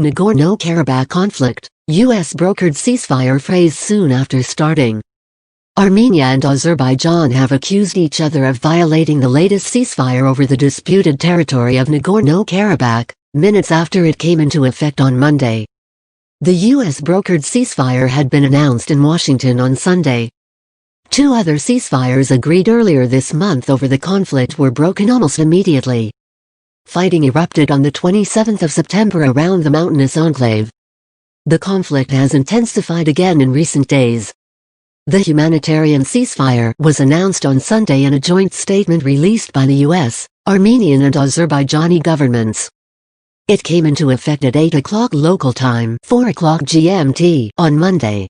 Nagorno-Karabakh conflict, U.S. brokered ceasefire phrase soon after starting. Armenia and Azerbaijan have accused each other of violating the latest ceasefire over the disputed territory of Nagorno-Karabakh, minutes after it came into effect on Monday. The U.S. brokered ceasefire had been announced in Washington on Sunday. Two other ceasefires agreed earlier this month over the conflict were broken almost immediately. Fighting erupted on the 27th of September around the mountainous enclave. The conflict has intensified again in recent days. The humanitarian ceasefire was announced on Sunday in a joint statement released by the U.S., Armenian and Azerbaijani governments. It came into effect at 8 o'clock local time, 4 o'clock GMT, on Monday.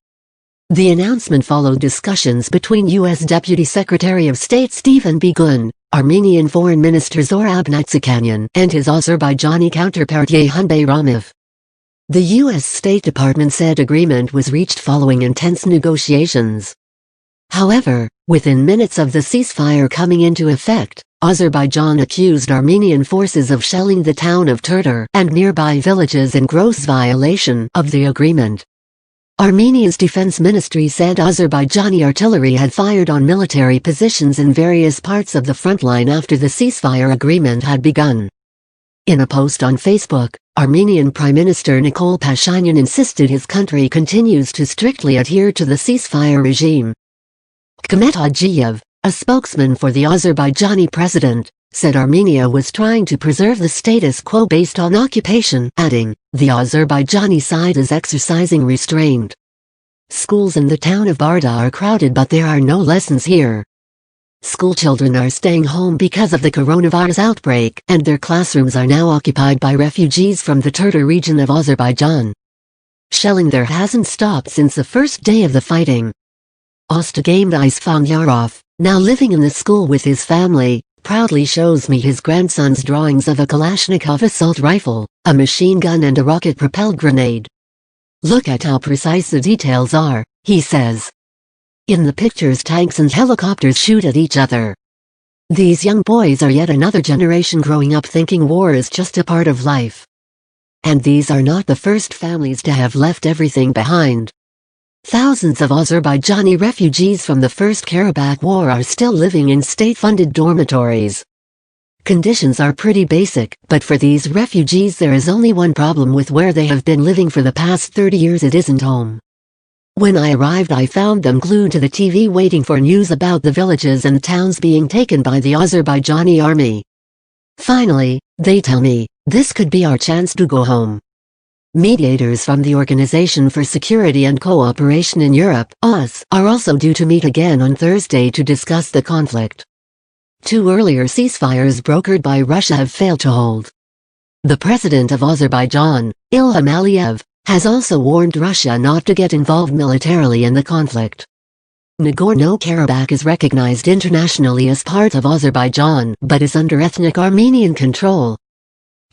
The announcement followed discussions between U.S. Deputy Secretary of State Stephen Biegun, Armenian Foreign Minister Zorab Natsikyanyan, and his Azerbaijani counterpart Yehan Bayramov. The U.S. State Department said agreement was reached following intense negotiations. However, within minutes of the ceasefire coming into effect, Azerbaijan accused Armenian forces of shelling the town of Terter and nearby villages in gross violation of the agreement. Armenia's defense ministry said Azerbaijani artillery had fired on military positions in various parts of the front line after the ceasefire agreement had begun. In a post on Facebook, Armenian Prime Minister Nikol Pashinyan insisted his country continues to strictly adhere to the ceasefire regime. Kmet Hajiyev, a spokesman for the Azerbaijani president, said Armenia was trying to preserve the status quo based on occupation, adding, "The Azerbaijani side is exercising restraint. Schools in the town of Barda are crowded but there are no lessons here. Schoolchildren are staying home because of the coronavirus outbreak and their classrooms are now occupied by refugees from the Terter region of Azerbaijan. Shelling there hasn't stopped since the first day of the fighting." Ostagame Isfangyarov, now living in the school with his family, proudly shows me his grandson's drawings of a Kalashnikov assault rifle, a machine gun and a rocket-propelled grenade. "Look at how precise the details are," he says. In the pictures tanks and helicopters shoot at each other. These young boys are yet another generation growing up thinking war is just a part of life. And these are not the first families to have left everything behind. Thousands of Azerbaijani refugees from the First Karabakh War are still living in state-funded dormitories. Conditions are pretty basic, but for these refugees there is only one problem with where they have been living for the past 30 years: it isn't home. When I arrived I found them glued to the TV waiting for news about the villages and towns being taken by the Azerbaijani army. Finally, they tell me, this could be our chance to go home. Mediators from the Organization for Security and Cooperation in Europe, OSCE, are also due to meet again on Thursday to discuss the conflict. Two earlier ceasefires brokered by Russia have failed to hold. The president of Azerbaijan, Ilham Aliyev, has also warned Russia not to get involved militarily in the conflict. Nagorno-Karabakh is recognized internationally as part of Azerbaijan but is under ethnic Armenian control.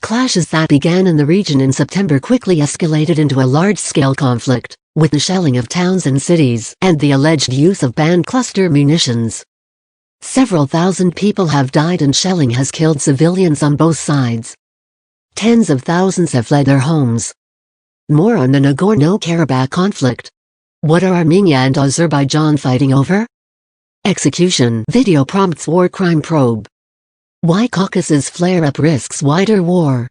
Clashes that began in the region in September quickly escalated into a large-scale conflict, with the shelling of towns and cities and the alleged use of banned cluster munitions. Several thousand people have died and shelling has killed civilians on both sides. Tens of thousands have fled their homes. More on the Nagorno-Karabakh conflict. What are Armenia and Azerbaijan fighting over? Execution video prompts war crime probe. Why Caucasus flare-up risks wider war?